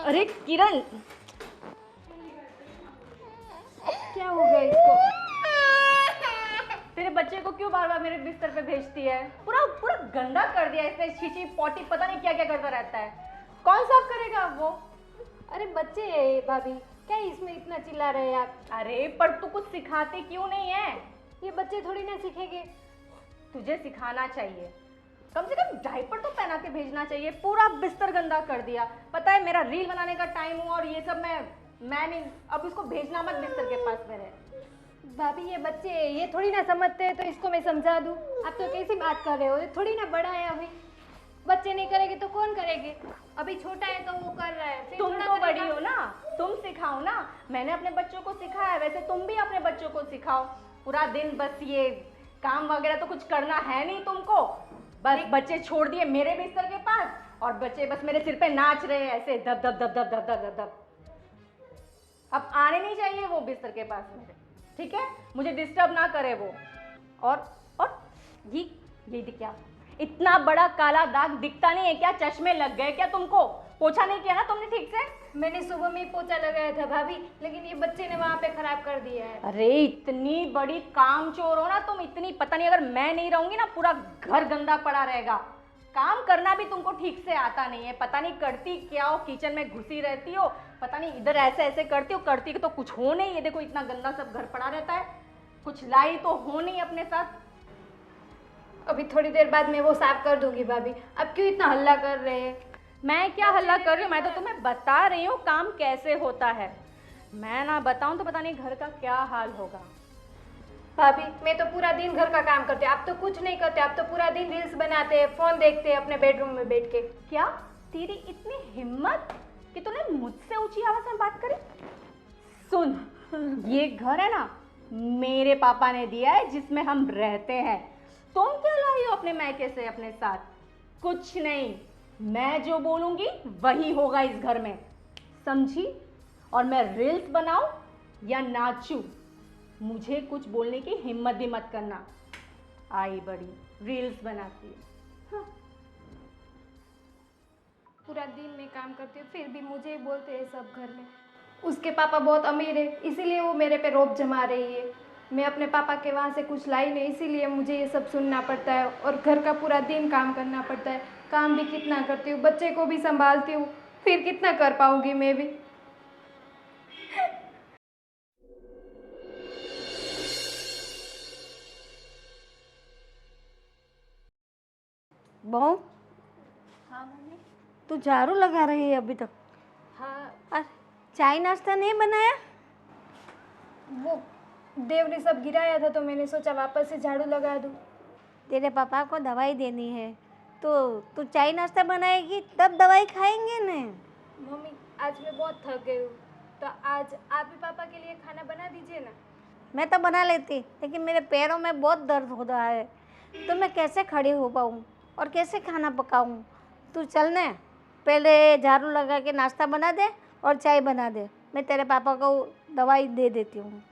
अरे किरण, क्या हो गया इसको? तेरे बच्चे को क्यों बार बार मेरे बिस्तर पे भेजती है? पूरा पूरा गंदा कर दिया इसने, छींची पोटी पता नहीं क्या क्या करता रहता है। कौन साफ करेगा अब वो? अरे बच्चे है भाभी, क्या इसमें इतना चिल्ला रहे हैं आप? अरे पर तू कुछ सिखाती क्यों नहीं है? ये बच्चे थोड़ी ना सीखेंगे। तुझे सिखाना चाहिए, कम से कम डायपर तो पहना के भेजना चाहिए। पूरा बिस्तर गंदा कर दिया। पता है मेरा रील बनाने का टाइम हुआ और ये सब मैं नहीं, अब इसको भेजना मत बिस्तर के पास मेरे। भाभी ये बच्चे ये थोड़ी ना समझते हैं, तो इसको मैं समझा दूँ? आप तो कैसी बात कर रहे हो, ये थोड़ी ना बड़ा है अभी। बच्चे नहीं करेंगे तो कौन करेंगे? अभी छोटा है तो वो कर रहा है, फिर तुम थोड़ा तो करेगा। बड़ी हो ना, तुम सिखाओ ना। मैंने अपने बच्चों को सिखाया, वैसे तुम भी अपने बच्चों को सिखाओ। पूरा दिन बस ये काम वगैरह तो कुछ करना है नहीं तुमको, बस बच्चे छोड़ दिए मेरे बिस्तर के पास और बच्चे बस मेरे सिर पे नाच रहे हैं ऐसे दब दब दब दब दब दब दब दब। अब आने नहीं चाहिए वो बिस्तर के पास मेरे, ठीक है? मुझे डिस्टर्ब ना करे वो। और ये क्या, इतना बड़ा काला दाग दिखता नहीं है क्या? चश्मे लग गए क्या तुमको? पोछा नहीं किया ना तुमने ठीक से? मैंने सुबह में ही पोछा लगाया था भाभी, लेकिन ये बच्चे ने वहाँ पे खराब कर दिया है। अरे इतनी बड़ी कामचोर हो ना तुम, इतनी, पता नहीं अगर मैं नहीं रहूंगी ना पूरा घर गंदा पड़ा रहेगा। काम करना भी तुमको ठीक से आता नहीं है, पता नहीं करती क्या हो, किचन में घुसी रहती हो, पता नहीं इधर ऐसे ऐसे करती हो, करती तो कुछ हो नहीं। ये देखो इतना गंदा सब घर पड़ा रहता है, कुछ लाई तो हो नहीं अपने साथ। अभी थोड़ी देर बाद मैं वो साफ कर दूंगी भाभी, अब क्यों इतना हल्ला कर रहे हैं? मैं क्या हल्ला कर रही हूँ, मैं तो तुम्हें बता रही हूँ काम कैसे होता है। मैं ना बताऊं तो पता नहीं घर का क्या हाल होगा। भाभी मैं तो पूरा दिन घर का काम करते, आप तो कुछ नहीं करते, आप तो पूरा दिन रील्स बनाते हैं, फोन देखते हैं अपने बेडरूम में बैठ के। क्या तेरी इतनी हिम्मत कि तूने मुझसे ऊंची आवाज में बात करी? सुन, ये घर है ना मेरे पापा ने दिया है जिसमें हम रहते हैं। तुम क्या लाई हो अपने मायके से अपने साथ? कुछ नहीं, मैं जो बोलूंगी वही होगा इस घर में, समझी? और मैं रील्स बनाऊं या नाचूं, मुझे कुछ बोलने की हिम्मत भी मत करना। आई बड़ी रील्स बनाती है। हाँ। पूरा दिन में काम करती हूँ फिर भी मुझे ही बोलते हैं सब घर में। उसके पापा बहुत अमीर है, इसीलिए वो मेरे पे रोब जमा रही है। मैं अपने पापा के वहाँ से कुछ लाई नहीं, इसीलिए मुझे ये सब सुनना पड़ता है और घर का पूरा दिन काम करना पड़ता है। काम भी कितना करती हूँ, बच्चे को भी संभालती हूँ, फिर कितना कर पाऊँगी मैं भी। बहू, हाँ मम्मी। तू झाड़ू लगा रही है अभी तक? हाँ, और चाय नाश्ता नहीं बनाया? वो देव ने सब गिराया था तो मैंने सोचा वापस से झाड़ू लगा दूँ। तेरे पापा को दवाई देनी है तो तू चाय नाश्ता बनाएगी तब दवाई खाएंगे न। मम्मी आज मैं बहुत थक गई हूँ, तो आज आप भी पापा के लिए खाना बना दीजिए ना। मैं तो बना लेती, लेकिन मेरे पैरों में बहुत दर्द हो रहा है, तो मैं कैसे खड़ी हो पाऊँ और कैसे खाना पकाऊँ? तू चल न, पहले झाड़ू लगा के नाश्ता बना दे और चाय बना दे, मैं तेरे पापा को दवाई दे देती हूँ।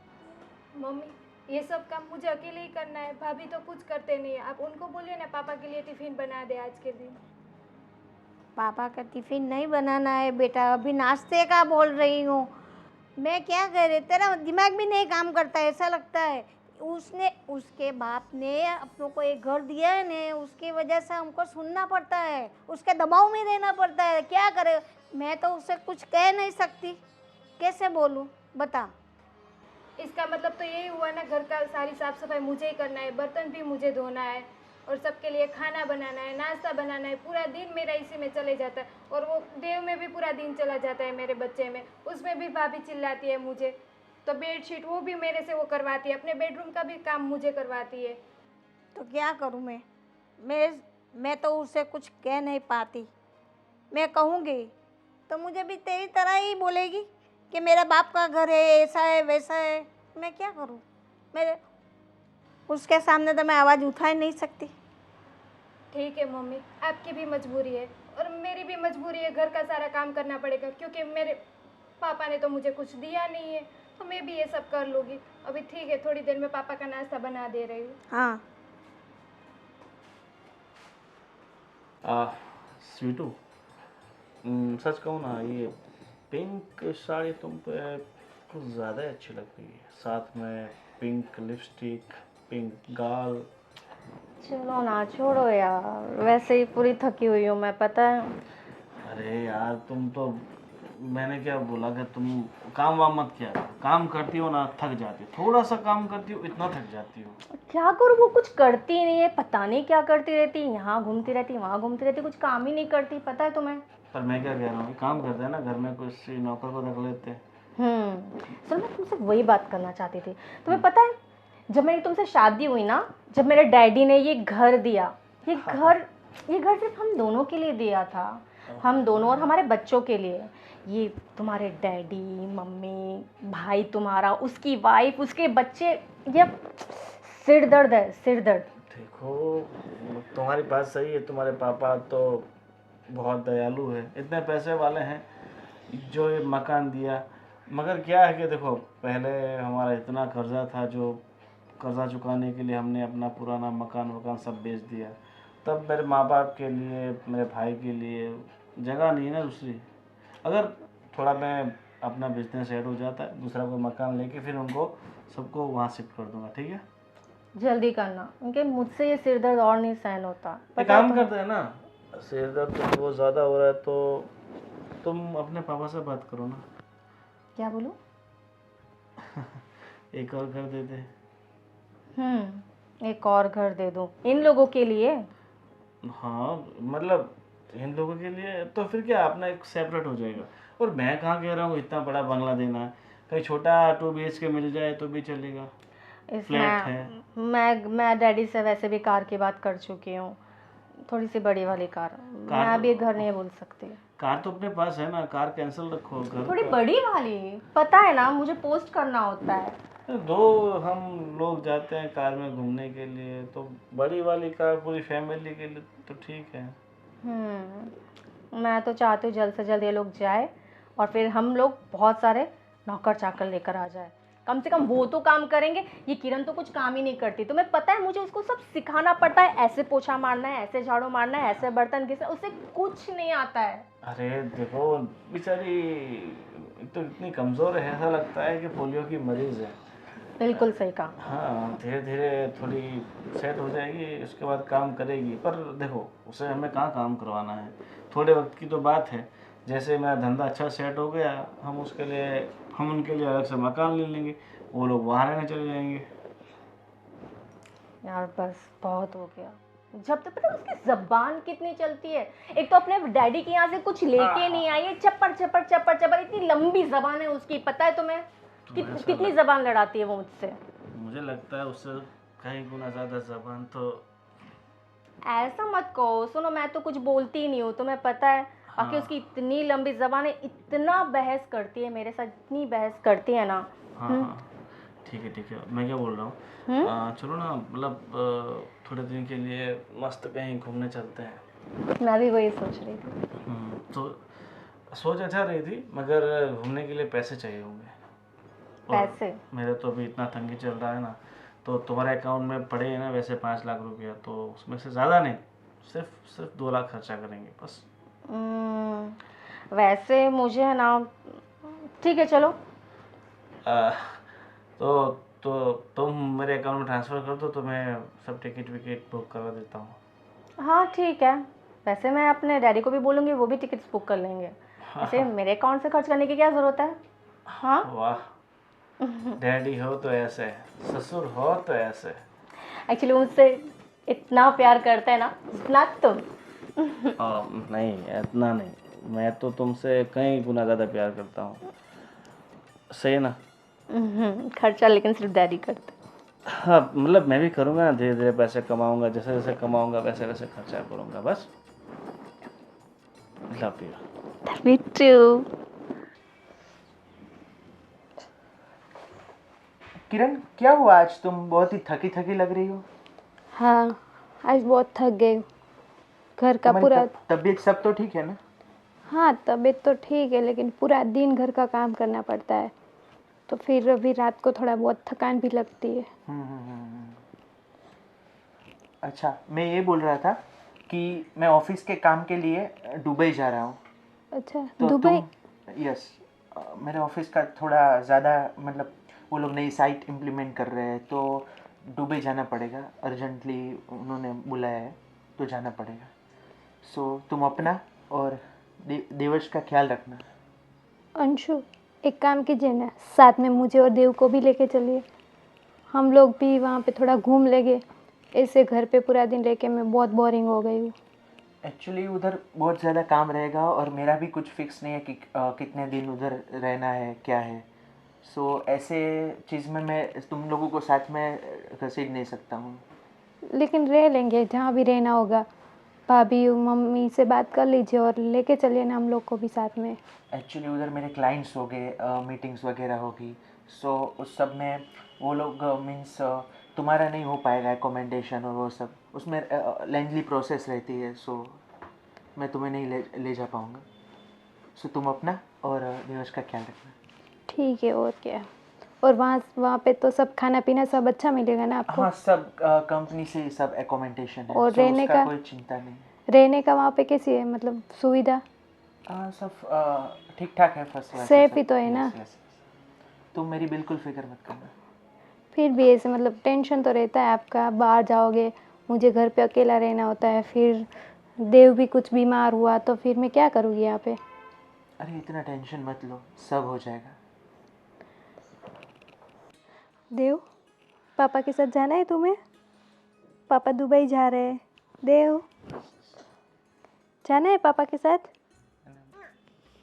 मम्मी ये सब काम मुझे अकेले ही करना है, भाभी तो कुछ करते नहीं है। आप उनको बोलिए ना पापा के लिए टिफ़िन बना दे आज के दिन। पापा का टिफ़िन नहीं बनाना है बेटा, अभी नाश्ते का बोल रही हूँ। मैं क्या कह रही, तेरा दिमाग भी नहीं काम करता है ऐसा लगता है। उसने, उसके बाप ने अपनों को एक घर दिया है ने, उसकी वजह से हमको सुनना पड़ता है, उसके दबाव में रहना पड़ता है। क्या करे, मैं तो उसे कुछ कह नहीं सकती, कैसे बोलूँ बता? इसका मतलब तो यही हुआ ना, घर का सारी साफ सफाई मुझे ही करना है, बर्तन भी मुझे धोना है और सबके लिए खाना बनाना है, नाश्ता बनाना है। पूरा दिन मेरा इसी में चले जाता है और वो देव में भी पूरा दिन चला जाता है मेरे बच्चे में, उसमें भी भाभी चिल्लाती है मुझे। तो बेडशीट वो भी मेरे से वो करवाती है, अपने बेडरूम का भी काम मुझे करवाती है। तो क्या करूँ मैं तो उसे कुछ कह नहीं पाती। मैं कहूँगी तो मुझे भी तेरी तरह ही बोलेगी कि मेरा बाप का घर है, ऐसा है वैसा है। मैं क्या करूँ, मेरे उसके सामने तो मैं आवाज़ उठा ही नहीं सकती। ठीक है मम्मी, आपकी भी मजबूरी है और मेरी भी मजबूरी है, घर का सारा काम करना पड़ेगा क्योंकि मेरे पापा ने तो मुझे कुछ दिया नहीं है, तो मैं भी ये सब कर लूँगी। अभी ठीक है, थोड़ी देर में पापा का नाश्ता बना दे रही हूँ। हाँ। स्वीटू, सच कहूँ ना, ये पिंक साड़ी तुम पे कुछ ज़्यादा ही अच्छी लग रही है, साथ में पिंक लिपस्टिक, पिंक गाल। चलो ना, छोड़ो यार, वैसे ही पूरी थकी हुई हूँ मैं, पता है। अरे यार तुम तो, मैंने क्या बोला कि तुम काम वाम मत किया करो। काम करती हो ना थक जाती हो, थोड़ा सा काम करती हो इतना थक जाती हो। क्या करूँ, वो कुछ करती ही नहीं है, पता नहीं क्या करती रहती, यहाँ घूमती रहती वहाँ घूमती रहती, कुछ काम ही नहीं करती, पता है तुम्हें। पर मैं क्या कह रहा हूँ, काम करते हैं ना घर में, कुछ नौकर को रख लेते हैं। सर मैं तुमसे वही बात करना चाहती थी। तुम्हें पता है, जब मेरी तुमसे शादी हुई ना, जब मेरे डैडी ने ये घर दिया, ये घर सिर्फ हम दोनों के लिए दिया था, हम दोनों और हमारे बच्चों के लिए। ये तुम्हारे डैडी, मम्मी, भाई तुम्हारा, उसकी वाइफ, उसके बच्चे, ये सिर दर्द है, सिर दर्द। देखो तुम्हारी बात सही है, तुम्हारे पापा तो बहुत दयालु है, इतने पैसे वाले हैं जो ये मकान दिया। मगर क्या है कि देखो पहले हमारा इतना कर्जा था, जो कर्जा चुकाने के लिए हमने अपना पुराना मकान वकान सब बेच दिया। तब मेरे माँ बाप के लिए, मेरे भाई के लिए जगह नहीं है ना दूसरी। अगर थोड़ा मैं अपना बिजनेस सेट हो जाता है, दूसरा कोई मकान लेके फिर उनको सबको वहाँ शिफ्ट कर दूंगा, ठीक है। जल्दी करना, क्योंकि मुझसे ये सिर दर्द और नहीं सहन होता, एक पता है काम तुम्हें? करते हैं ना, सिर दर्द तो बहुत ज़्यादा हो रहा है, तो तुम अपने पापा से बात करो ना, क्या बोलूं? एक और घर दे दे। एक और घर दे दूं इन लोगों के लिए? हाँ मतलब इन लोगों के लिए तो फिर क्या, अपना एक सेपरेट हो जाएगा। और मैं कहाँ कह रहा हूँ इतना बड़ा बंगला देना है, कहीं छोटा 2 BHK मिल जाए तो भी चलेगा, फ्लैट है। मैं डैडी से वैसे भी कार की बात कर चुकी हूँ, थोड़ी सी बड़ी वाली कार। मैं कार अभी तो घर नहीं बोल सकती। कार तो अपने पास है ना, कार कैंसिल रखो, घर थोड़ी का। बड़ी वाली, पता है ना मुझे पोस्ट करना होता है। दो हम लोग जाते हैं कार में घूमने के लिए, तो बड़ी वाली कार पूरी फैमिली के लिए तो ठीक है। मैं तो चाहती हूँ जल्द से जल्द ये लोग जाए और फिर हम लोग बहुत सारे नौकर चाकर लेकर आ जाए, कम से कम वो तो काम करेंगे। ये किरण तो कुछ काम ही नहीं करती, तुम्हें पता है, मुझे उसको सब सिखाना पड़ता है, ऐसे पोछा मारना है, ऐसे झाड़ू मारना है, ऐसे बर्तन घिसना, उसे कुछ नहीं आता है। अरे देखो बेचारी तो इतनी कमज़ोर है, ऐसा लगता है कि पोलियो की मरीज़ है। बिल्कुल सही कहा। हाँ धीरे धीरे थोड़ी सेट हो जाएगी, उसके बाद काम करेगी। पर देखो उसे हमें कहाँ काम करवाना है, थोड़े वक्त की तो बात है। जैसे मेरा धंधा अच्छा सेट हो गया, हम उनके लिए अलग से मकान ले लेंगे, वो लोग वहाँ रहने चले जाएंगे। यार बस बहुत हो गया। जब तक पता है उसकी जबान कितनी चलती है, एक तो अपने डैडी के यहाँ से कुछ लेके नहीं आई है, चप्पड़ चप्पड़ चप्पड़ चप्पड़, इतनी लंबी जबान है उसकी, पता है तुम्हें? कितनी जबान लड़ाती है वो मुझसे। मुझे लगता है उससे कहीं गुना ज़्यादा जबान तो। ऐसा मत कहो, सुनो मैं तो कुछ बोलती ही नहीं हूँ, तुम्हें पता है। बाकी हाँ। उसकी इतनी लंबी जबान है, इतना बहस करती है मेरे साथ, इतनी बहस करती है ना। हाँ हाँ ठीक है, मैं क्या बोल रहा हूँ, चलो ना मतलब थोड़े दिन के लिए मस्त कहीं घूमने चलते हैं। मैं भी वही सोच रही थी। तो सोच अच्छा रही थी, मगर घूमने के लिए पैसे चाहिए होंगे। और पैसे? मेरे तो अभी इतना तंगी चल रहा है ना, तो तुम्हारे अकाउंट में पड़े हैं ना वैसे 5 लाख रुपया, तो उसमें से ज़्यादा नहीं, सिर्फ 2 लाख खर्चा करेंगे बस। वैसे मुझे है ना, ठीक है चलो। आ, तो तुम मेरे अकाउंट में ट्रांसफ़र कर दो, तो मैं सब टिकट विकेट बुक करवा देता हूँ। हाँ ठीक है, वैसे मैं अपने डैडी को भी बोलूँगी, वो भी टिकट्स बुक कर लेंगे। ऐसे मेरे अकाउंट से खर्च करने की क्या ज़रूरत है? हाँ वाह, डैडी हो तो ऐसे, ससुर हो तो ऐसे। एक्चुअली मुझसे इतना प्यार करता है ना, इतना तुम। नहीं इतना नहीं, मैं तो तुमसे कई गुना ज़्यादा प्यार करता हूँ, सही है ना। खर्चा लेकिन सिर्फ डैडी करते। हाँ मतलब मैं भी करूँगा ना, धीरे धीरे पैसे कमाऊँगा, जैसे जैसे कमाऊँगा वैसे वैसे खर्चा करूँगा बस। Love you. Me too. Kiran क्या हुआ, आज तुम बहुत ही थकी थकी लग रही हो। हाँ, आज बहुत थक गई, घर का तुम्हारी पूरा। तबीयत सब तो ठीक है ना। हाँ तबीयत तो ठीक है, लेकिन पूरा दिन घर का काम करना पड़ता है, तो फिर अभी रात को थोड़ा बहुत थकान भी लगती है। अच्छा मैं ये बोल रहा था कि मैं ऑफिस के काम के लिए दुबई जा रहा हूँ। अच्छा तो दुबई? यस, मेरे ऑफिस का थोड़ा ज़्यादा मतलब वो लोग नई साइट इम्प्लीमेंट कर रहे हैं, तो दुबई जाना पड़ेगा, अर्जेंटली उन्होंने बुलाया है, तो जाना पड़ेगा। सो तुम अपना और देवर्ष का ख्याल रखना। अंशु, एक काम कीजिए ना, साथ में मुझे और देव को भी लेके चलिए, हम लोग भी वहाँ पे थोड़ा घूम लेंगे। ऐसे घर पे पूरा दिन रह के मैं बहुत बोरिंग हो गई हूँ। एक्चुअली उधर बहुत ज़्यादा काम रहेगा और मेरा भी कुछ फिक्स नहीं है कि कितने दिन उधर रहना है, क्या है। सो ऐसे चीज़ में मैं तुम लोगों को साथ में घसीट नहीं सकता हूँ। लेकिन रह लेंगे जहाँ भी रहना होगा। भाभी मम्मी से बात कर लीजिए और लेके चलिए ना हम लोग को भी साथ में। एक्चुअली उधर मेरे क्लाइंट्स हो गए, मीटिंग्स वगैरह होगी, सो उस सब में वो लोग मीन्स तुम्हारा नहीं हो पाएगा एकोमेंडेशन और वो सब, उसमें लेंथली प्रोसेस रहती है, सो मैं तुम्हें नहीं ले जा पाऊँगा। सो तुम अपना और देवश का ख्याल रखना। ठीक है, और क्या। और वहाँ पे तो सब खाना पीना सब अच्छा मिलेगा ना आपको? हाँ, सब कंपनी से सब एकोमेंडेशन है, और सो रहने उसका का? कोई चिंता नहीं। रहने का वहाँ पे कैसी है, मतलब सुविधा? सब ठीक ठाक है, फर्स्ट क्लास सेफ ही तो है ना? तुम मेरी बिल्कुल फिक्र मत करना। फिर भी ऐसे मतलब टेंशन तो रहता है आपका, बाहर जाओगे, मुझे घर पे अकेला रहना होता है, फिर देव भी कुछ बीमार हुआ तो फिर मैं क्या करूँगी यहाँ पे? अरे इतना टेंशन मत लो, सब हो जाएगा। देव, पापा के साथ जाना है तुम्हें? पापा दुबई जा रहे हैं। देव, जाना है पापा के साथ?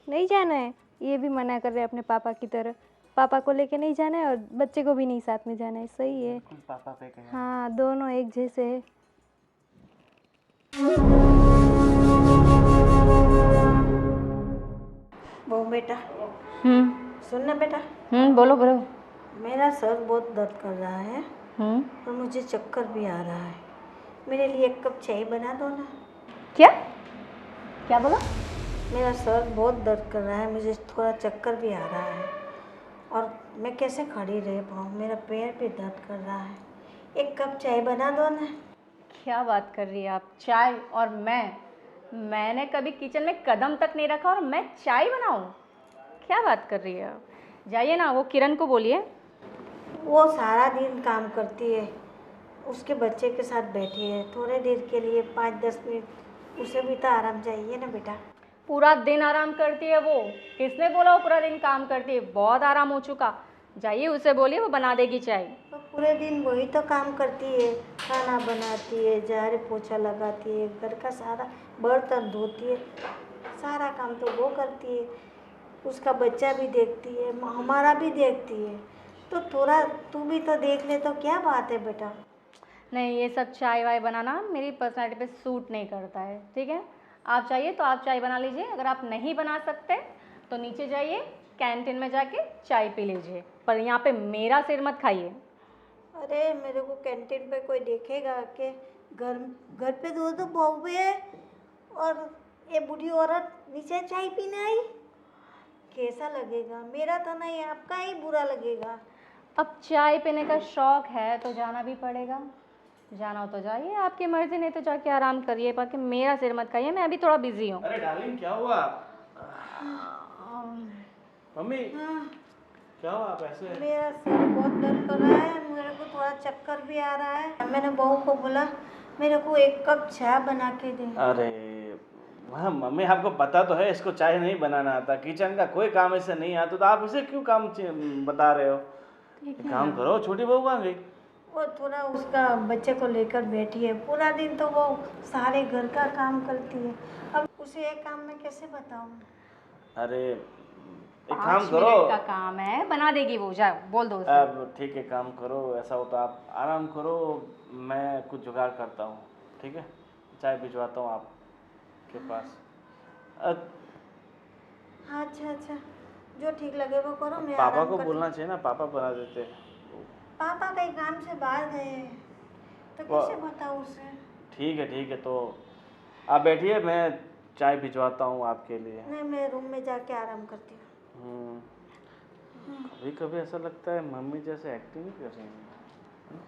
नहीं जाना है? ये भी मना कर रहे हैं अपने पापा की तरह। पापा को लेके नहीं जाना है और बच्चे को भी नहीं साथ में जाना है, सही है। बिल्कुल पापा पे कहें। हाँ, दोनों एक जैसे है। वो बेटा, सुन ना बेटा, बोलो बोलो। मेरा सर बहुत दर्द कर रहा है और मुझे चक्कर भी आ रहा है। मेरे लिए एक कप चाय बना दो ना। क्या क्या बोला? मेरा सर बहुत दर्द कर रहा है, मुझे थोड़ा चक्कर भी आ रहा है और मैं कैसे खड़ी रह पाऊँ, मेरा पैर भी दर्द कर रहा है। एक कप चाय बना दो ना। क्या बात कर रही है आप? चाय और मैंने कभी किचन में कदम तक नहीं रखा और मैं चाय बनाऊं? क्या बात कर रही है आप? जाइए ना, वो किरण को बोलिए। वो सारा दिन काम करती है, उसके बच्चे के साथ बैठी है, थोड़े देर के लिए 5-10 मिनट उसे भी तो आराम चाहिए ना बेटा। पूरा दिन आराम करती है वो? किसने बोला वो पूरा दिन काम करती है? बहुत आराम हो चुका। जाइए उसे बोलिए, वो बना देगी चाय। तो पूरे दिन वही तो काम करती है, खाना बनाती है, झाड़ू पोछा लगाती है, घर का सारा बर्तन धोती है, सारा काम तो वो करती है। उसका बच्चा भी देखती है, हमारा भी देखती है, तो थोड़ा तू भी तो देख ले तो क्या बात है बेटा। नहीं, ये सब चाय वाय बनाना मेरी पर्सनैलिटी पे सूट नहीं करता है, ठीक है? आप चाहिए तो आप चाय बना लीजिए, अगर आप नहीं बना सकते तो नीचे जाइए, कैंटीन में जाके चाय पी लीजिए, पर यहाँ पे मेरा सिर मत खाइए। अरे मेरे को कैंटीन पे कोई देखेगा कि घर घर पे दो बहू है और ये बूढ़ी औरत नीचे चाय पीने आई, कैसा लगेगा? मेरा तो नहीं, आपका ही बुरा लगेगा। अब चाय पीने का शौक है तो जाना भी पड़ेगा। जाना हो तो जाइए, आपकी मर्जी, नहीं तो जाके आराम करिए, बाकी मेरा सिर मत खाइए, मैं अभी थोड़ा बिजी हूँ। अरे डार्लिंग, क्या हुआ? मम्मी, क्या हुआ आप ऐसे? मेरा सर बहुत दर्द कर रहा है, मेरे को थोड़ा चक्कर भी आ रहा है। मैंने बहू को बोला मेरे को एक कप चाय बना के दे। अरे हाँ मम्मी, आपको पता तो है इसको चाय नहीं बनाना आता, किचन का कोई काम ऐसे नहीं आता, तो आप इसे क्यों काम बता रहे हो? एक काम करो, छोटी बहू कहाँ गई? वो थोड़ा उसका बच्चे को लेकर बैठी है, पूरा दिन तो वो सारे घर का काम करती है, अब उसे एक काम में कैसे बताऊँ? अरे एक 5 काम करो। मिनट का काम है, बना देगी वो, जाओ बोल दो उसे। अब ठीक है, काम करो, ऐसा हो तो आप आराम करो, मैं कुछ जुगाड़ करता हूँ, ठीक है? चाय भिजवाता हूँ आपके पास। अच्छा अच्छा, जो ठीक लगे वो करो, मैं पापा आराम को करती बोलना चाहिए ना, पापा बना देते। पापा कहीं काम से बाहर गए हैं, तो वाह। कैसे बताऊँ उसे? ठीक है, तो आप बैठिए, मैं चाय भिजवाता हूँ आपके लिए। नहीं, मैं रूम में जाके आराम करती हूँ। कभी कभी ऐसा लगता है मम्मी जैसे एक्टिंग ही कर रही है।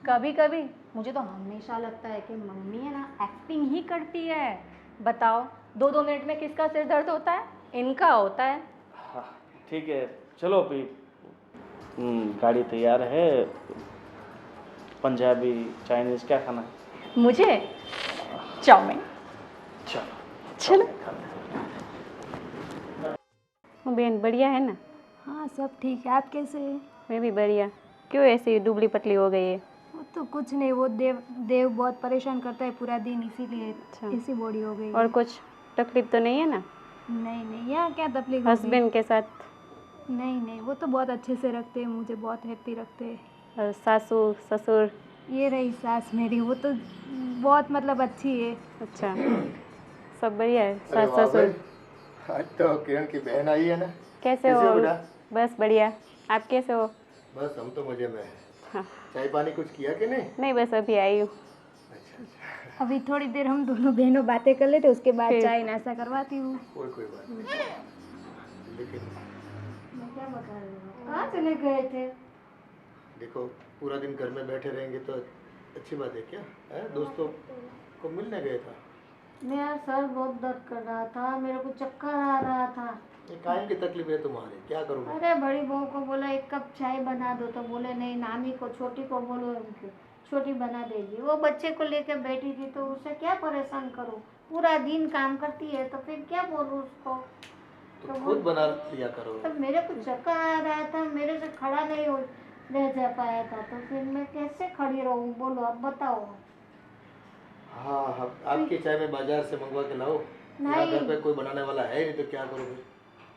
कभी कभी मुझे तो हमेशा लगता है कि मम्मी है ना, एक्टिंग ही करती है। बताओ, 2-2 मिनट में किसका सिर दर्द होता है? इनका होता है। हाँ ठीक है, चलो अभी गाड़ी तैयार है। पंजाबी चाइनीज़ क्या खाना है? मुझे चाउमीन। चलो चलो। बहन बढ़िया है ना? हाँ सब ठीक है। आप कैसे हैं? मैं भी बढ़िया। क्यों ऐसी दुबली पतली हो गई है? वो तो कुछ नहीं, वो देव बहुत परेशान करता है पूरा दिन, इसीलिए अच्छा। ऐसी बॉडी हो गई और है। कुछ तकलीफ तो नहीं है ना? नहीं, यहाँ क्या तकलीफ होगी? हस्बैंड के साथ? नहीं, वो तो बहुत अच्छे से रखते हैं, मुझे बहुत हैप्पी रखते हैं। और सासू ससुर? ये रही सास मेरी, वो तो बहुत मतलब अच्छी है। अच्छा, सब बढ़िया है? अरे सास वाह ससुर भाई, आज तो किरण की बहन आई है ना। कैसे हो? बेटा? बस बढ़िया। आप कैसे हो? बस हम तो मजे में हैं। हाँ। चाय पानी कुछ किया कि नहीं? नहीं, बस अभी आई हूँ। अच्छा, अभी थोड़ी देर हम दोनों बहनों बातें कर लेते, उसके बाद फिर? चाय नाश्ता करवाती हूँ। कोई बात नहीं। लेकिन मैं क्या बता रही हूँ, कहाँ चले गए थे? देखो, पूरा दिन घर में बैठे रहेंगे तो अच्छी बात है क्या? है? दोस्तों को मिलने गए था। मेरा सर बहुत दर्द कर रहा था, मेरे को चक्कर आ रहा था। ये कायम की तकलीफ है तुम्हारी, क्या करोगे? अरे बड़ी बहू को बोला 1 कप चाय बना दो, तो बोले नहीं, नानी को छोटी को बोलो, उनकी छोटी बना देगी। वो बच्चे को लेकर बैठी थी, तो उसे क्या परेशान करूँ? पूरा दिन काम करती है, तो फिर क्या बोलूँ उसको? तो खुद बना लिया करो। तो मेरे को चक्कर आ रहा था, मेरे से खड़ा नहीं हो रह जा पाया था, तो फिर मैं कैसे खड़ी रहूँ? बोलो अब बताओ। हाँ, आपकी चाय में बाजार से मंगवा के लाओ। यहाँ नहीं। घर पे कोई बनाने वाला है नहीं, तो क्या करोगे?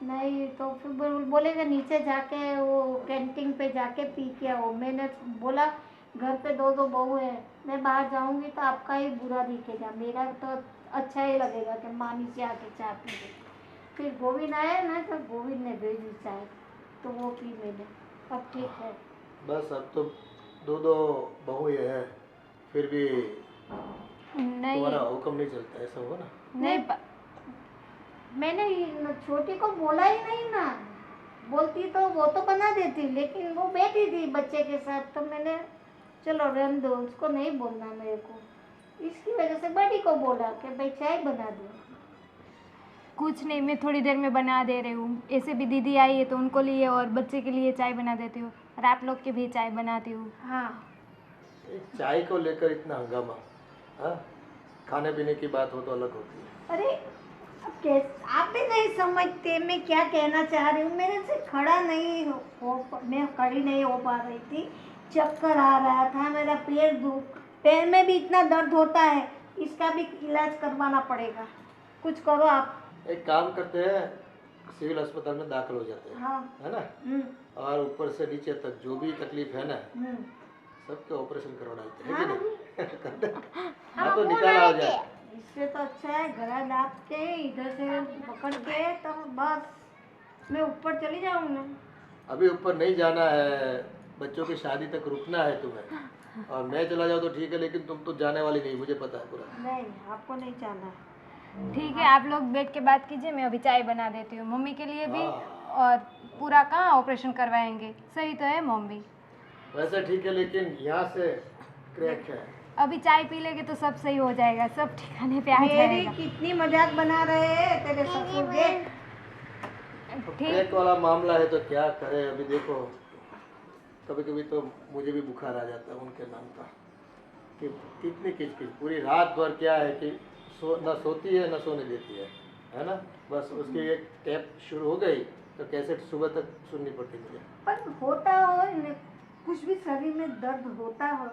नहीं तो फिर बोलेगा नीचे जाके वो कैंटीन पे जाके पी के आओ। मैंने बोला घर पे 2 बहू है, मैं बाहर जाऊंगी तो आपका ही बुरा दिखेगा, मेरा तो अच्छा ही लगेगा कि मामी से आके चाय पी ले। फिर गोविंद आया ना, तो गोविंद ने भेजी चाय, तो वो पी मैंने। अब ठीक है। बस अब तो 2 बहू ये है, फिर भी नहीं तुम्हारा हुक्म नहीं चलता, ऐसा हुआ ना? नहीं मैंने छोटी को बोला ही नहीं ना, बोलती तो वो तो बना देती, लेकिन वो बैठी थी बच्चे के साथ, तो मैंने चलो रहने दो, उसको नहीं बोलना मेरे को। इसकी वजह से बड़ी को बोला कि भाई चाय बना दो। कुछ नहीं, मैं थोड़ी देर में बना दे रही हूँ। ऐसे भी दीदी आई है तो उनको लिए और बच्चे के लिए चाय बना देती हूँ, और आप लोग के भी चाय बनाती हूँ। हाँ, एक चाय को लेकर इतना हंगामा, हाँ? खाने पीने की बात हो तो अलग होती है। अरे अब कैसे आप भी नहीं समझते मैं क्या कहना चाह रही हूँ? मेरे से खड़ा नहीं मैं खड़ी नहीं हो पा रही थी, चक्कर आ रहा था, मेरा पैर में भी इतना दर्द होता है, इसका भी इलाज करवाना पड़ेगा। कुछ करो आप। एक काम करते हैं, सिविल अस्पताल में दाखिल हो जाते हैं, हाँ। है ना? हम्म, और ऊपर से नीचे तक जो भी तकलीफ है ना, हम्म। सबके ऑपरेशन करवा डालते हैं, है कि नहीं? करते हैं। हाँ, हाँ, तो वो निकाला हो जाए। इससे तो अच्छा है गला दाब के इधर से पकड़ के, तो बस मैं ऊपर चली जाऊँ ना। अभी ऊपर नहीं जाना है, बच्चों की शादी तक रुकना है तुम्हें। और मैं चला जाऊँ तो ठीक है, लेकिन तुम तो जाने वाली नहीं, मुझे पता है पूरा। नहीं, आपको नहीं जाना। ठीक है, आप लोग बैठ के बात कीजिए, मैं अभी चाय बना देती हूँ मम्मी के लिए भी। हाँ। और पूरा कहाँ ऑपरेशन करवाएंगे? सही तो है मम्मी? वैसे ठीक है, लेकिन यहाँ से क्रैक है। अभी चाय पी लेंगे तो सब सही हो जाएगा, सब ठिकाने पे आ मेरी जाएगा। कितनी मजाक बना रहे हैं तेरे ससुर के। अब क्रैक वाला मामला है तो क्या करे? अभी देखो, कभी कभी तो मुझे भी बुखार आ जाता है उनके नाम का, कि कितनी किचकिच पूरी रात भर। क्या है कि न सोती है न सोने देती है ना? बस उसकी एक टैप शुरू हो गई तो कैसेट सुबह तक सुननी पड़ती मुझे। पर होता हो कुछ भी शरीर में दर्द होता हो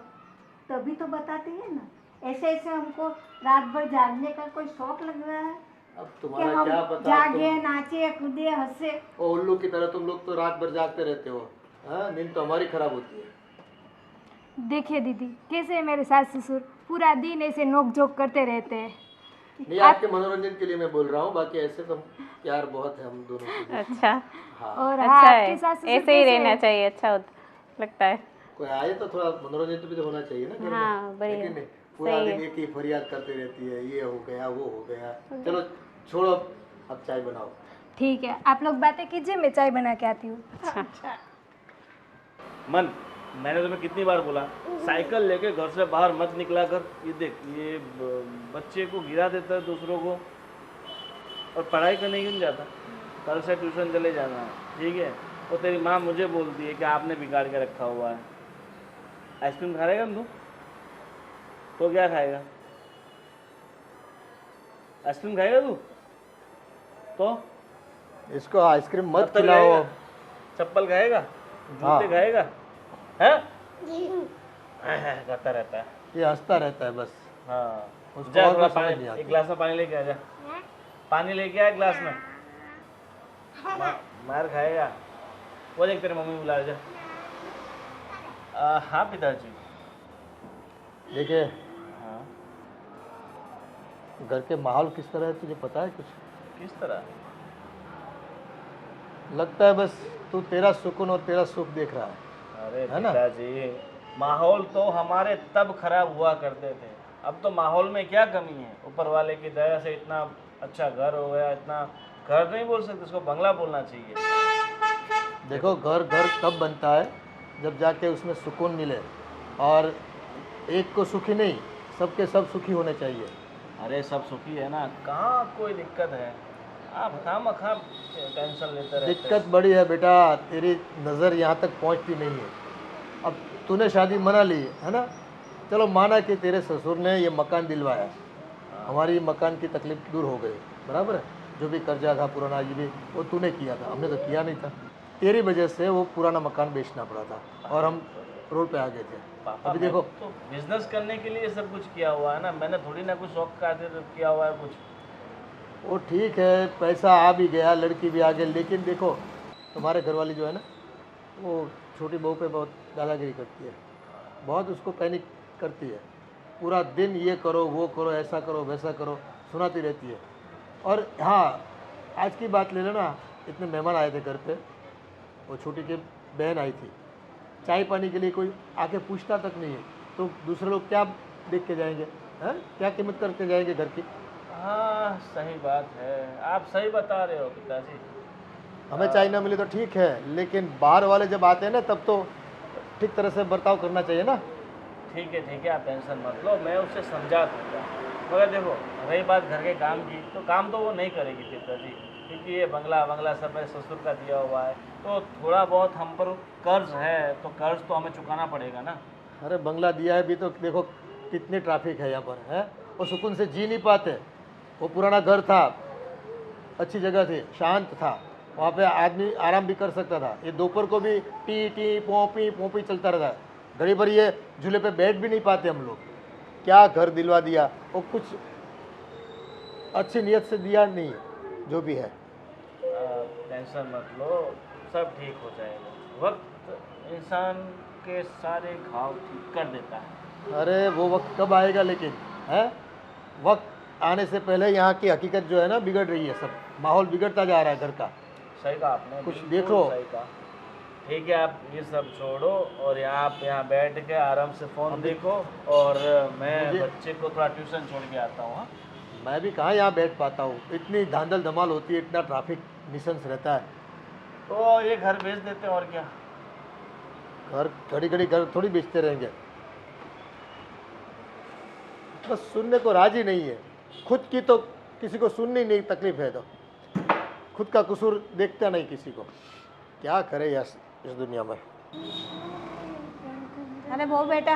तभी तो बताते हैं ना। ऐसे ऐसे हमको रात भर जागने का कोई शौक लग रहा है अब कि तुम्हारा हम क्या पता, जागे नाचे कूदे हंसे। और उल्लू की तरह तुम लोग तो रात भर जागते रहते हो, हाँ? नींद तो हमारी खराब होती है। देखिए दीदी, कैसे है मेरे सास ससुर, पूरा दिन ऐसे नोक झोंक करते रहते हैं। नहीं, आपके मनोरंजन के लिए मैं बोल रहा हूँ, बाकी ऐसे तो प्यार बहुत है हम दोनों के बीच। अच्छा, हाँ, और अच्छा हाँ, है, आपके सास ससुर ऐसे ही कैसे रहना हैं? चाहिए, अच्छा लगता है। कोई आए तो थोड़ा मनोरंजन तो भी तो होना चाहिए ना घर में, हाँ, बढ़िया, है कि नहीं? पूरा सही दिन एक ही फरियाद करती रहती है, ये हो गया वो हो गया। चलो छोड़ो, अब चाय बनाओ। ठीक है, आप लोग बातें कीजिए, मैं चाय बना के आती हूँ। मन, मैंने तुम्हें कितनी बार बोला साइकिल लेके घर से बाहर मत निकला कर। ये देख, ये बच्चे को गिरा देता है दूसरों को, और पढ़ाई करने क्यों नहीं जाता? कल से ट्यूशन चले जाना है, ठीक है। और तेरी माँ मुझे बोलती है कि आपने बिगाड़ के रखा हुआ है। आइसक्रीम खाएगा तू? तो क्या खाएगा? आइसक्रीम खाएगा तू? तो इसको आइसक्रीम मत पत्थर खिलाओ। खाएगा? चप्पल खाएगा? हाँ। जूते खाएगा? हैं? करता रहता है। ये हंसता रहता है बस। हाँ, उसको जा और थोड़ा कुछ समझ पानी, नहीं आता। एक गिलास में पानी लेके आ जा। पानी लेके आ गिलास में। मार खाएगा। वो देख तेरी मम्मी बुला जा। हाँ पिताजी। देखिए, हाँ, घर के माहौल किस तरह है तुझे पता है कुछ? किस तरह? लगता है बस तू तेरा सुकून और तेरा सुख देख रहा है। अरे है ना? पिताजी, माहौल तो हमारे तब खराब हुआ करते थे। अब तो माहौल में क्या कमी है? ऊपर वाले की दया से इतना अच्छा घर हो गया। इतना घर नहीं बोल सकते, इसको बंगला बोलना चाहिए। देखो, घर घर तब बनता है जब जाके उसमें सुकून मिले, और एक को सुखी नहीं, सबके सब सुखी होने चाहिए। अरे सब सुखी है ना, कहाँ कोई दिक्कत है? आप खामखा टेंशन लेते रहते दिक्कत बड़ी है बेटा, तेरी नज़र यहाँ तक पहुँचती नहीं है। अब तूने शादी मना ली है ना, चलो माना कि तेरे ससुर ने ये मकान दिलवाया, हमारी मकान की तकलीफ दूर हो गई, बराबर है। जो भी कर्जा था पुराना, ये भी वो तूने किया था, हमने तो किया नहीं था। तेरी वजह से वो पुराना मकान बेचना पड़ा था और हम रोड पे आ गए थे। पापा, अभी मैं देखो, तो बिजनेस करने के लिए सब कुछ किया हुआ है ना। मैंने थोड़ी ना कुछ शौक का किया हुआ है कुछ। वो ठीक है, पैसा आ भी गया, लड़की भी आ गई, लेकिन देखो तुम्हारे घरवाली जो है ना, वो छोटी बहू पे बहुत दादागिरी करती है, बहुत उसको पैनिक करती है। पूरा दिन ये करो वो करो, ऐसा करो वैसा करो, सुनाती रहती है। और हाँ, आज की बात ले लो ना, इतने मेहमान आए थे घर पे, वो छोटी की बहन आई थी, चाय पानी के लिए कोई आके पूछता तक नहीं है, तो दूसरे लोग क्या देख के जाएंगे? हैं, क्या कीमत करके जाएंगे घर की? हाँ सही बात है, आप सही बता रहे हो पिताजी। हमें चाय ना मिले तो ठीक है, लेकिन बाहर वाले जब आते हैं ना, तब तो ठीक तरह से बर्ताव करना चाहिए ना। ठीक है, आप टेंशन मत लो, मैं उससे समझा दूँगा। मगर देखो, रही बात घर के काम की, तो काम तो वो नहीं करेगी पिताजी, क्योंकि ये बंगला सब मेरे ससुर का दिया हुआ है। तो थोड़ा बहुत हम पर कर्ज है, तो कर्ज तो हमें चुकाना पड़ेगा ना। अरे बंगला दिया है भी तो देखो कितनी ट्रैफिक है यहाँ पर, है। वो सुकून से जी नहीं पाते। वो पुराना घर था, अच्छी जगह थी, शांत था, वहाँ पे आदमी आराम भी कर सकता था। ये दोपहर को भी टी टी पोपी पोपी चलता रहता है, घड़ी भर ये झूले पे बैठ भी नहीं पाते हम लोग। क्या घर दिलवा दिया, वो कुछ अच्छी नीयत से दिया नहीं है, जो भी है। टेंशन मत लो, सब ठीक हो जाएगा। वक्त इंसान के सारे घाव ठीक कर देता है। अरे वो वक्त कब आएगा लेकिन, है। वक्त आने से पहले यहाँ की हकीकत जो है ना बिगड़ रही है, सब माहौल बिगड़ता जा रहा है घर का। सही कहा आपने, कुछ बिल्कुल देखो। सही कहा। ठीक है, आप ये सब छोड़ो और आप यहाँ बैठ के आराम से फ़ोन देखो, और मैं बच्चे को थोड़ा ट्यूशन छोड़ के आता हूँ। हाँ, मैं भी कहाँ यहाँ बैठ पाता हूँ, इतनी धांधल धमाल होती है, इतना ट्रैफिक निशंस रहता है। तो ये घर बेच देते हैं और क्या। घर घड़ी घड़ी घर थोड़ी बेचते रहेंगे, बस सुनने को राजी नहीं है। खुद की तो किसी को सुननी नहीं तकलीफ है, तो खुद का कसूर देखता नहीं किसी को। क्या करे यार इस दुनिया में। अरे वो बेटा,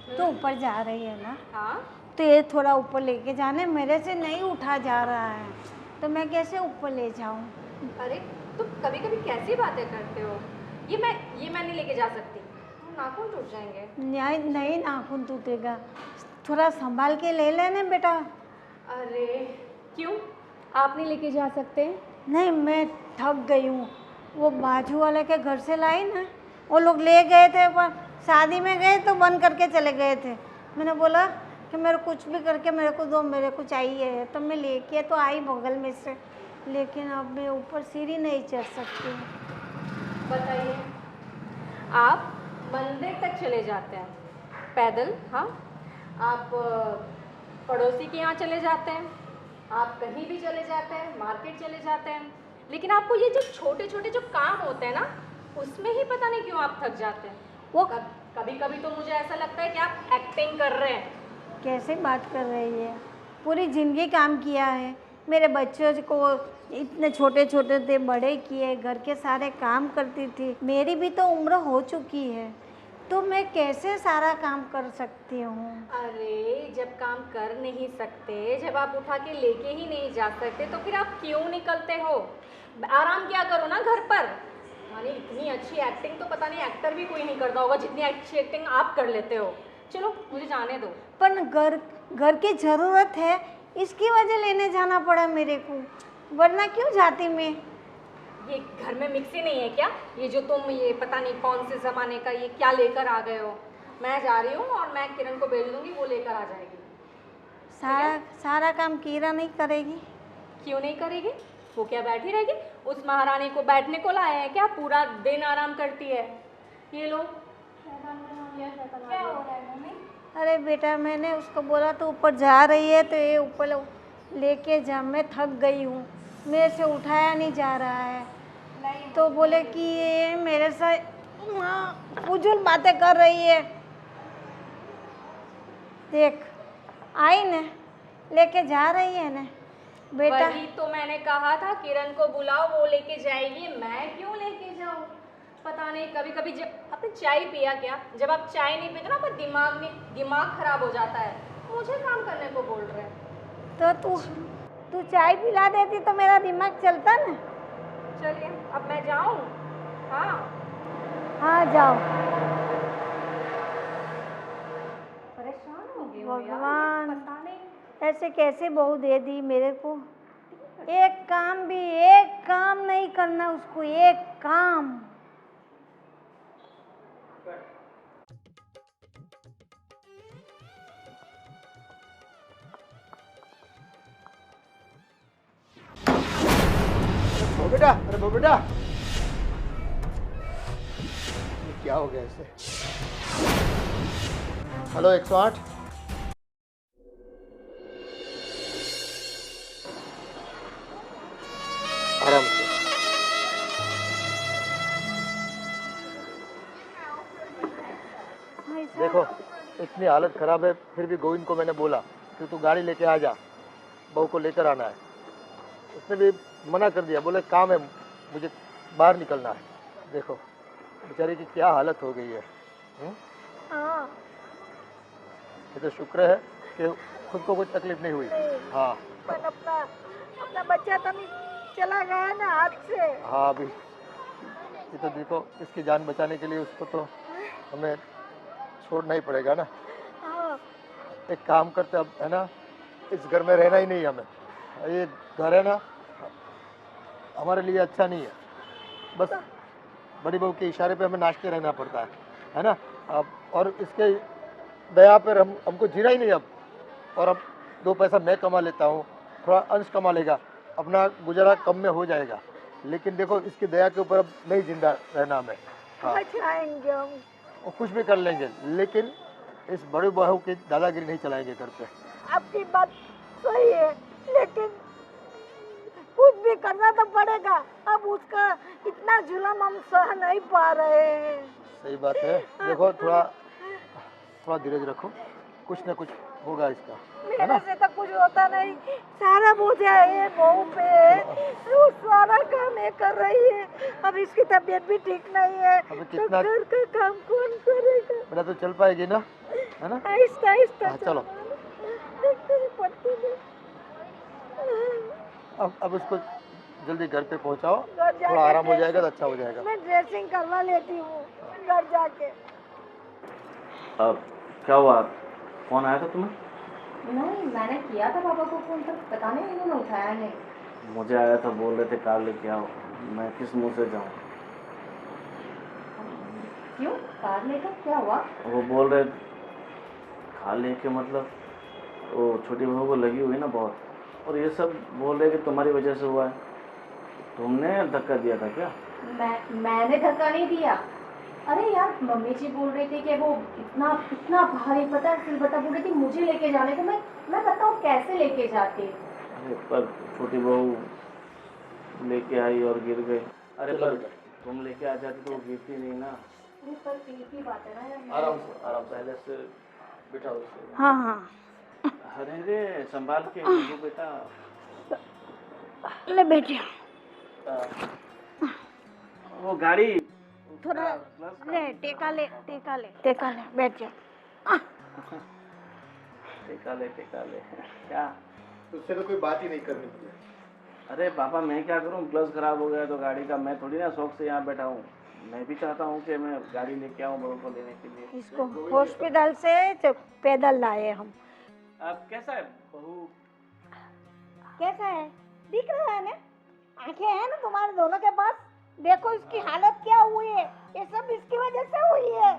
तू ऊपर जा रही है ना, हाँ, तो ये थोड़ा ऊपर लेके जाने, मेरे से नहीं उठा जा रहा है, तो मैं कैसे ऊपर ले जाऊं? अरे तुम कभी कभी कैसी बातें करते हो। ये मैं नहीं लेके जा सकती, नाखून टूट जाएंगे। नहीं नहीं, नाखून टूटेगा, थोड़ा संभाल के ले लेना बेटा। अरे क्यों, आप नहीं लेके जा सकते? नहीं, मैं थक गई हूँ। वो बाजू वाले के घर से लाई ना, वो लोग ले गए थे, पर शादी में गए तो बंद करके चले गए थे। मैंने बोला कि मेरे कुछ भी करके मेरे को दो, मेरे को चाहिए, तो मैं लेके तो आई बगल में से, लेकिन अब मैं ऊपर सीढ़ी नहीं चढ़ सकती। बताइए, आप मंदिर तक चले जाते हैं पैदल, हाँ, आप पड़ोसी के यहाँ चले जाते हैं, आप कहीं भी चले जाते हैं, मार्केट चले जाते हैं, लेकिन आपको ये जो छोटे छोटे जो काम होते हैं ना, उसमें ही पता नहीं क्यों आप थक जाते हैं। वो कभी कभी तो मुझे ऐसा लगता है कि आप एक्टिंग कर रहे हैं। कैसे बात कर रही है? पूरी ज़िंदगी काम किया है, मेरे बच्चों को इतने छोटे छोटे थे बड़े किए, घर के सारे काम करती थी। मेरी भी तो उम्र हो चुकी है, तो मैं कैसे सारा काम कर सकती हूँ? अरे जब काम कर नहीं सकते, जब आप उठा के लेके ही नहीं जा सकते, तो फिर आप क्यों निकलते हो? आराम क्या करो ना घर पर। यानी इतनी अच्छी एक्टिंग तो पता नहीं एक्टर भी कोई नहीं करता होगा जितनी अच्छी एक्टिंग आप कर लेते हो। चलो मुझे जाने दो। पर घर की ज़रूरत है, इसकी वजह लेने जाना पड़ा मेरे को, वरना क्यों जाती मैं? ये घर में मिक्सी नहीं है क्या? ये जो तुम ये पता नहीं कौन से ज़माने का ये क्या लेकर आ गए हो? मैं जा रही हूँ और मैं किरण को भेज दूँगी, वो लेकर आ जाएगी। सारा काम कीरा नहीं करेगी? क्यों नहीं करेगी? वो क्या बैठी रहेगी? उस महारानी को बैठने को लाए हैं क्या? पूरा दिन आराम करती है। ये लो। क्या हो रहा है मम्मी? अरे बेटा, मैंने उसको बोला तो ऊपर जा रही है तो ये ऊपर लेके जा, मैं थक गई हूँ, मेरे से उठाया नहीं जा रहा है। तो बोले कि ये मेरे साथ फजूल बातें कर रही है। देख आई न, लेके जा रही है न बेटा। वही तो मैंने कहा था किरण को बुलाओ, वो लेके जाएगी, मैं क्यों लेके जाऊँ? पता नहीं कभी कभी आपने चाय पिया क्या? जब आप चाय नहीं पीते ना, आपका दिमाग खराब हो जाता है। मुझे काम करने को बोल रहे हैं। तो तू चाय पिला देती तो मेरा दिमाग चलता ना। चलिए अब मैं जाऊँ? हाँ हाँ जाओ। परेशान हो गई हूँ यार, भगवान, पता नहीं ऐसे कैसे बहू दे दी मेरे को? एक काम नहीं करना उसको, एक काम। बेटा, अरे बेटा, ये क्या हो गया इसे? हेलो 108। आराम से। देखो इतनी हालत खराब है, फिर भी गोविंद को मैंने बोला कि तू गाड़ी लेके आ जा, बहू को लेकर आना है। उसने भी मना कर दिया, बोले काम है, मुझे बाहर निकलना है। देखो बेचारी की क्या हालत हो गई है। हाँ ये तो शुक्र है कि खुद को कोई तकलीफ नहीं हुई। हाँ पर अपना बच्चा तो नहीं चला गया ना हाथ से। हाँ अभी ये तो देखो, इसकी जान बचाने के लिए उसको तो हमें छोड़ना ही पड़ेगा ना। हाँ एक काम करते अब, है ना, इस घर में रहना ही नहीं हमें। ये घर है ना, हमारे लिए अच्छा नहीं है। बस बड़ी बहू के इशारे पे हमें नाचते रहना पड़ता है ना। अब और इसके दया पर हमको जीना ही नहीं अब। और अब 2 पैसा मैं कमा लेता हूँ, थोड़ा अंश कमा लेगा, अपना गुजारा कम में हो जाएगा। लेकिन देखो इसकी दया के ऊपर अब नहीं जिंदा रहना हमें। हाँ बचाएंगे हम। वो कुछ भी कर लेंगे, लेकिन इस बड़ी बहू की दादागिरी नहीं चलाएंगे घर पे। आपकी बात सही है, लेकिन कुछ भी करना तो पड़ेगा। अब उसका इतना जुल्म हम सह नहीं पा रहे हैं। सही बात है। देखो थोड़ा धीरज रखो, कुछ ना कुछ होगा इसका, है ना। मेरे से तो कुछ होता नहीं, सारा बोझा है बहू पे, वो सारा काम ये कर रही है। अब इसकी तबीयत भी ठीक नहीं है, अबे तो कितना घर का काम कौन करेगा? बेटा तो चल पाएगी ना, है ना। आहिस्ता आहिस्ता हाँ, चलो। पड़ती है। अब इसको जल्दी घर पे पहुंचाओ, घर जाके थोड़ा आराम हो जाएगा तो अच्छा हो जाएगा। मैं ड्रेसिंग करवा लेती हूँ घर जाके। अब क्या हुआ, फोन आया था तुम्हें? नहीं, मैंने किया था पापा को फोन, पर पता नहीं उन्होंने उठाया नहीं। मुझे आया था, बोल रहे थे कार लेके आओ। मैं किस मुंह से जाऊँ? क्यों? कार लेकर क्या हुआ? वो बोल रहे कार लेके मतलब वो छोटी बहू को लगी हुई ना बहुत, और ये सब बोल रहे कि तुम्हारी वजह से हुआ है। तुमने धक्का दिया था क्या? मैंने धक्का नहीं दिया। अरे यार, मम्मी जी बोल रही थी कि वो इतना भारी पता है सिलबट्टा, बोल रही थी मुझे लेके जाने को। मैं बताऊँ कैसे लेके जाती। अरे पर छोटी बहू लेके आई और गिर गई। अरे पर तुम लेके आ जाती तो वो गिरती नहीं ना। अरे पर एक ही बात है ना यार। आराम से और पहले से बिठाओ इसे। हाँ हाँ अरे रे संभाल के बेटा। ले बेटे वो गाड़ी थोड़ा ले टेका ले बैठ जा। टेका ले क्या? तुझसे तो कोई बात ही नहीं करनी मुझे। अरे पापा मैं क्या करूं, ग्लव्स खराब हो गया तो गाड़ी का, मैं थोड़ी ना शौक से यहाँ बैठा हूँ। मैं भी चाहता हूँ कि मैं गाड़ी लेके आऊँ बड़ों को लेने के लिए। इसको हॉस्पिटल से पैदल लाए हम। अब कैसा है बहू? कैसा है? दिख रहा है ना, आंखें हैं ना तुम्हारे दोनों के पास। देखो इसकी हालत क्या हुई है, ये सब इसकी वजह से हुई है।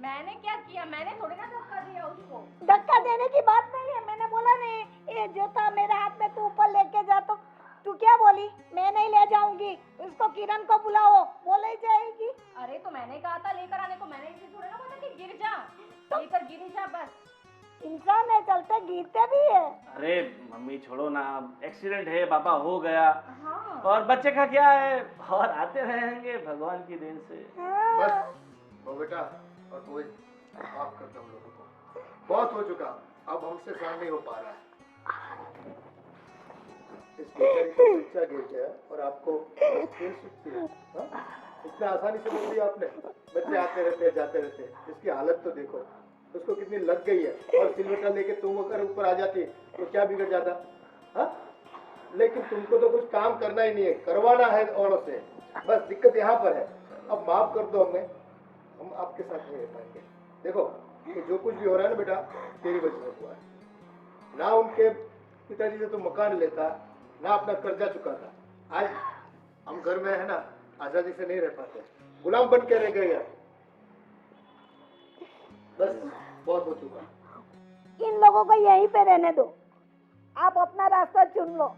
मैंने क्या किया? मैंने थोड़ी ना धक्का दिया उसको। धक्का देने की बात नहीं है, मैंने बोला नहीं ये जो था मेरे हाथ में तू ऊपर लेके जा, तो तू क्या बोली? मैं नहीं ले जाऊंगी, उसको किरण को बुलाओ, वो ले जाएगी। अरे तो मैंने कहा था लेकर आने को, मैंने इसे थोड़ा ना बोला कि गिर जा, लेकर गिरी जा बस। इंसान है, चलते गिरते भी है। अरे मम्मी छोड़ो ना, एक्सीडेंट है पापा, हो गया। हाँ। और बच्चे का क्या है, और आते रहेंगे भगवान की देन से। बस वो बेटा और कोई माफ कर दो हम लोगों को, बहुत हो चुका, अब हमसे सहन नहीं हो पा रहा है। इस बेचारी का बच्चा गिर गया और आपको खेल सकती है? हाँ? इतना आसानी से बोल दिया आपने। बच्चे आते रहते हैं जाते रहते हैं, इसकी हालत तो देखो, उसको कितनी लग गई है। और सिलवटा लेके तुम अगर ऊपर आ जाती तो क्या बिगड़ जाता? हाँ? लेकिन तुमको तो कुछ काम करना ही नहीं है, करवाना है औरों से, बस दिक्कत यहाँ पर है। अब माफ कर दो हमें, हम आपके साथ नहीं रह पाएंगे। देखो कि जो कुछ भी हो रहा है ना बेटा, तेरी वजह से हुआ है। ना उनके पिताजी से तो मकान लेता, ना अपना कर्जा चुकाता, आज हम घर में है ना आजादी से नहीं रह पाते, गुलाम बन के रह गए। बस बहुत हो चुका। इन लोगों को यहीं पे रहने दो, आप अपना रास्ता चुन लो।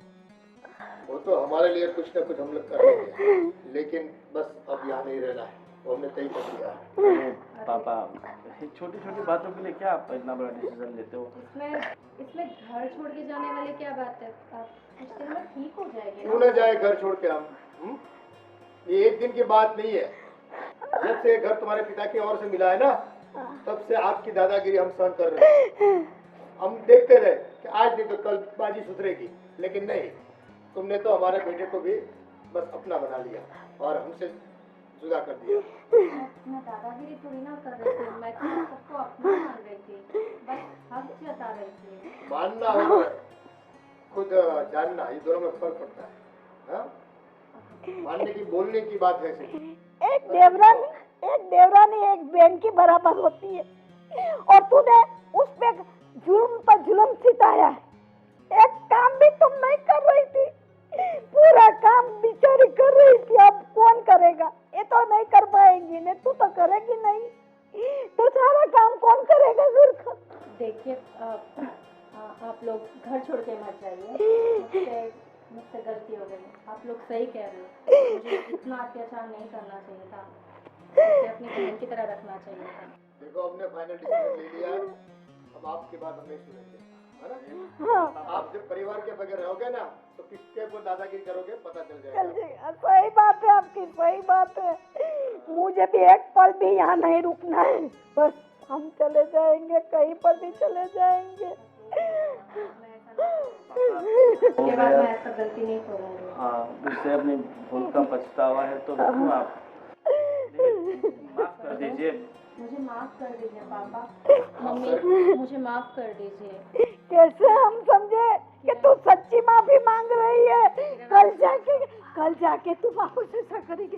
वो तो हमारे लिए कुछ ना कुछ हम लोग कर लेंगे, लेकिन बस अब यहाँ नहीं रहना है, वो हमने तय कर दिया है। अरे पापा छोटी छोटी बातों के लिए क्या आप इतना बड़ा डिसीजन लेते हो? इसमें घर छोड़ के जाने वाली क्या बात है? आप कुछ दिन में ठीक हो जाएगी क्यों ना जाए घर छोड़ के हम? ये एक दिन की बात नहीं है। जब से घर तुम्हारे पिता की ओर से मिला है ना, तब से आपकी दादागिरी हम सहन कर रहे हैं। हम देखते रहे कि आज नहीं तो कल बाजी सुधरेगी, लेकिन नहीं, तुमने तो हमारे बेटे को भी बस अपना बना लिया और हमसे जुदा कर दिया। मैं दादागिरी थोड़ी ना कर रही थी, मैं तो सबको अपना मान रही थी, बस हक जता रही थी। मानना और खुद जानना, ये दोनों में फर्क पड़ता है। हाँ? मानने की बोलने की बात है सिर्फ। एक देवरानी एक बहन की बराबर होती है, और तूने उस पे जुल्म पर जुल्म सिताया है। एक काम भी तुम नहीं कर रही थी, पूरा काम बेचारी कर रही थी। अब कौन करेगा? ये तो नहीं कर पाएंगी ने, तू तो करेगी नहीं, तो सारा काम कौन करेगा घर का? देखिए आप लोग घर छोड़ के मत जाइए, मुझसे गलती हो गई। आप लोग सही कह रहे हो, मुझे इतना अत्याचार नहीं करना चाहिए था, मुझे अपनी बहन की तरह रखना चाहिए था। देखो हमने फाइनल डिसीजन ले लिया है, अब आपकी बात हम नहीं सुनेंगे, है ना? हाँ। आप जब परिवार के बगैर रहोगे ना, तो किसके को दादागिरी करोगे पता चल जाएगा। सही बात है आपकी, सही बात है। मुझे भी एक पल भी यहाँ नहीं रुकना है, बस हम चले जाएंगे, कहीं पर भी चले जाएंगे। इसके बाद मैं ऐसा गलती नहीं करूँगी। हाँ, मुझसे अपनी भूल का पछतावा है तो क्यों आप माफ कर दीजिए। मुझे माफ कर दीजिए पापा, मम्मी मुझे माफ कर दीजिए। कैसे हम समझे कि तू सच्ची माफी मांग रही है? कल जाके तू वापस ऐसा करेगी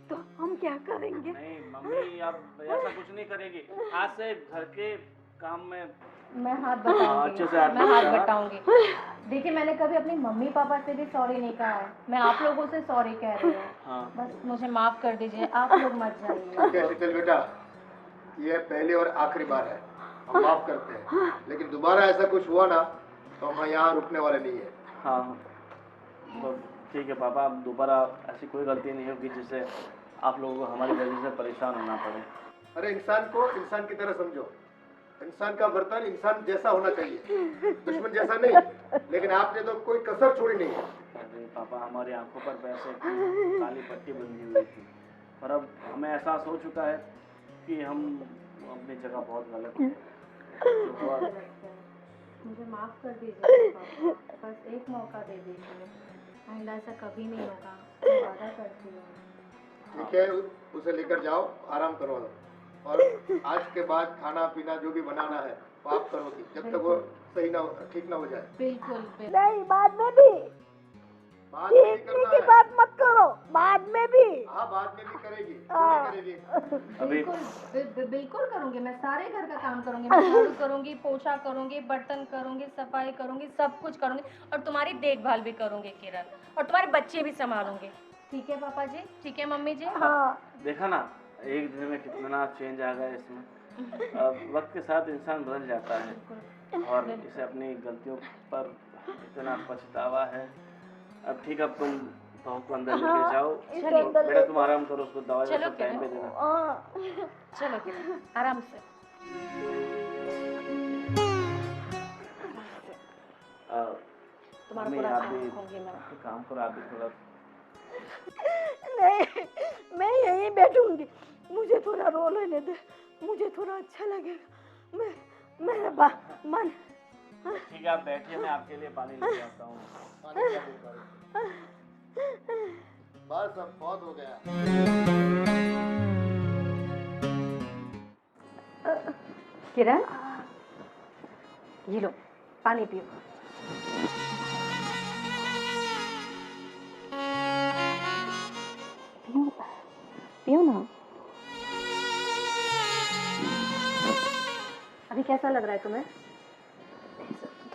तो हम क्या करेंगे? नहीं मम्मी, आप ऐसा कुछ नहीं करेगी। आज से घर के काम में मैं हाथ अच्छे बटाऊंगी, से हाथ मैं हाथ बटाना। बटाऊंगी। देखिए मैंने कभी अपनी मम्मी पापा से भी सॉरी नहीं कहा है, मैं आप लोगों से सॉरी कह रही हूँ। हाँ। बस मुझे माफ कर दीजिए, आप लोग मत जाइए। ठीक है शीतल बेटा, ये पहली और आखिरी बार है, हम माफ करते हैं, लेकिन दोबारा ऐसा कुछ हुआ ना तो हम यहाँ रुकने वाले नहीं है। हाँ तो ठीक है पापा, अब दोबारा ऐसी कोई गलती नहीं होगी जिससे आप लोगों को हमारी वजह से परेशान होना पड़े। अरे इंसान को इंसान की तरह समझो, इंसान का बर्तन इंसान जैसा होना चाहिए, दुश्मन जैसा नहीं। लेकिन आपने तो कोई कसर छोड़ी नहीं है। अरे पापा, हमारी आंखों पर पैसे की काली पट्टी बंधी हुई थी, पर अब हमें एहसास हो चुका है कि हम अपनी जगह बहुत गलत थे। जो हुआ मुझे माफ कर दीजिए पापा, बस एक मौका दे दीजिए। आइंदा ऐसा कभी नहीं होगा, मैं वादा करती हूँ। ठीक है, उसे लेकर जाओ, आराम करवा दो। और आज के बाद खाना पीना जो भी बनाना है वो आप करोगी, जब तक वो सही ना ठीक ना हो जाए। बिल्कुल बिल्कुल। नहीं, बाद में भी बाद में भी ठीक करना की है। बात मत करो, बाद में भी। हाँ, बाद में भी करेगी, क्यों नहीं करेगी? अभी बिल्कुल बिल्कुल करूंगी, मैं सारे घर का काम करूंगी, मैं झाड़ू करूंगी, पोछा करूंगी, बर्तन करूंगी, सफाई करूंगी, सब कुछ करूंगी और तुम्हारी देखभाल भी करूंगी किरण, और तुम्हारे बच्चे भी संभालूंगी। ठीक है पापा जी, ठीक है मम्मी जी। हाँ, देखा ना, एक दिन में कितना चेंज आ गया इसमें। अब वक्त के साथ इंसान बदल जाता है और इसे अपनी गलतियों पर इतना पछतावा है। अब ठीक है, अब तुम बहू को अंदर लेके जाओ। चलो, बेटा तुम आराम करो, उसको दवाई चलो, सब टाइम पे देना। हाँ। चलो किरण, आराम से। तुम्हारा मम्मी पूरा आप ध्यान भी रखूंगी मैं। काम करो, आप भी थोड़ा। नहीं, मैं यहीं बैठूंगी, मुझे थोड़ा रो लेने दे, मुझे थोड़ा अच्छा लगेगा। मेरा मन। ठीक है, आप बैठिए, मैं आपके लिए पानी लेके आता हूँ। पानी पिला दो पानी। बस अब बहुत हो गया। किरण, ये लो पानी पियो। पियो पियो ना। अभी कैसा लग रहा है तुम्हें?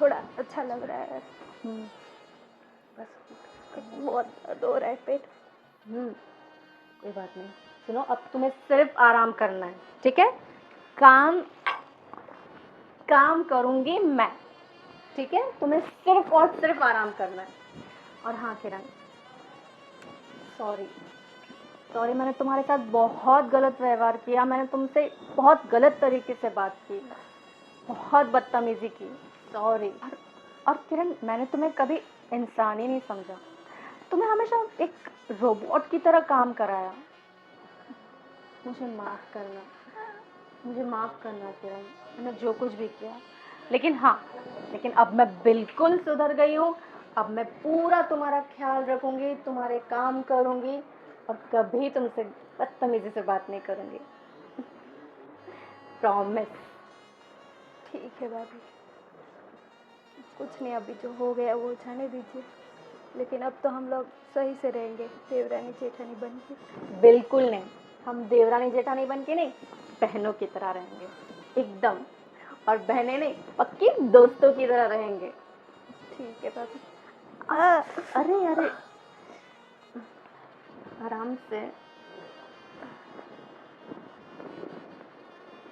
थोड़ा अच्छा लग रहा है, बस बहुत दर्द हो रहा है पेट। कोई बात नहीं। सुनो, अब तुम्हें सिर्फ आराम करना है, ठीक है? काम करूंगी मैं, ठीक है? तुम्हें सिर्फ और सिर्फ आराम करना है। और हाँ किरण, सॉरी, मैंने तुम्हारे साथ बहुत गलत व्यवहार किया, मैंने तुमसे बहुत गलत तरीके से बात की, बहुत बदतमीजी की। सॉरी। और किरण, मैंने तुम्हें कभी इंसान ही नहीं समझा, तुम्हें हमेशा एक रोबोट की तरह काम कराया। मुझे माफ़ करना किरण, मैंने जो कुछ भी किया। लेकिन अब मैं बिल्कुल सुधर गई हूँ। अब मैं पूरा तुम्हारा ख्याल रखूंगी, तुम्हारे काम करूंगी और कभी तुमसे बदतमीजी से बात नहीं करूंगी। प्रॉमिस। ठीक है भाभी, कुछ नहीं, अभी जो हो गया वो जाने दीजिए, लेकिन अब तो हम लोग सही से रहेंगे, देवरानी जेठानी बन के। बिल्कुल नहीं, हम देवरानी जेठानी बन के नहीं, बहनों की तरह रहेंगे एकदम। और बहनें नहीं, पक्की दोस्तों की तरह रहेंगे। ठीक है भाभी। अरे आराम से।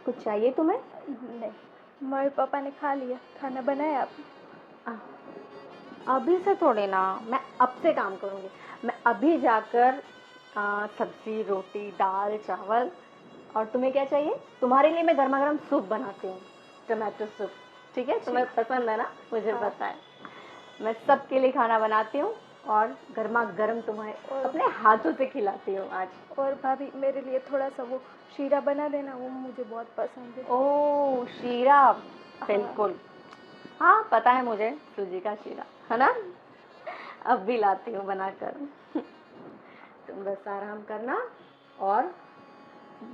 कुछ चाहिए तुम्हें? नहीं, मम्मी पापा ने खा लिया, खाना बनाया आपने? अभी से थोड़े ना, मैं अब से काम करूँगी। मैं अभी जाकर सब्जी, रोटी, दाल, चावल। और तुम्हें क्या चाहिए? तुम्हारे लिए मैं गर्मा गर्म सूप बनाती हूँ, टमाटो सूप। ठीक है, तुम्हें पसंद है ना? मुझे पता है। मैं सबके लिए खाना बनाती हूँ और गर्मा गर्म तुम्हें अपने हाथों से खिलाती हूँ आज। और भाभी, मेरे लिए थोड़ा सा वो शीरा बना देना, वो मुझे बहुत पसंद है। ओह शीरा, बिल्कुल। हाँ पता है मुझे, सूजी का शीरा है ना? अब भी लाती हूँ बनाकर। तुम बस आराम करना और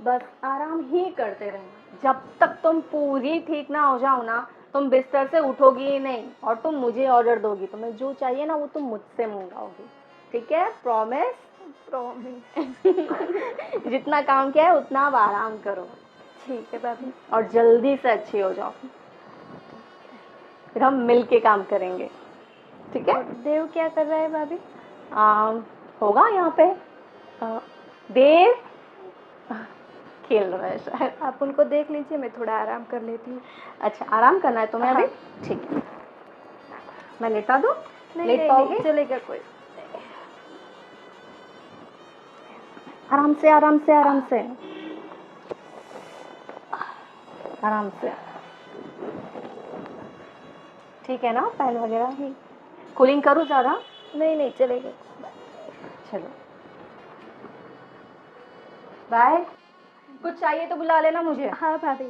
बस आराम ही करते रहना। जब तक तुम पूरी ठीक ना हो जाओ ना, तुम बिस्तर से उठोगी ही नहीं और तुम मुझे ऑर्डर दोगी। तुम्हें जो चाहिए ना वो तुम मुझसे मंगाओगी, ठीक है? प्रॉमिस? जितना काम किया है उतना अब आराम करो। ठीक है भाभी। और जल्दी से अच्छी हो जाओ, फिर हम मिल के काम करेंगे, ठीक है? और देव क्या कर रहा है भाभी? होगा यहाँ पे। देव खेल रहा है शायद। आप उनको देख लीजिए, मैं थोड़ा आराम कर लेती हूँ। अच्छा, आराम करना है तुम्हें अभी? ठीक है, मैं लेटा दूँ? लेट पाओगे? चलेगा कोई। आराम से आराम से आराम से आराम से। ठीक है ना? पैन वगैरह ही कूलिंग करूँ ज़्यादा? नहीं चलेगा। चलो बाय। कुछ चाहिए तो बुला लेना मुझे। हाँ भाभी।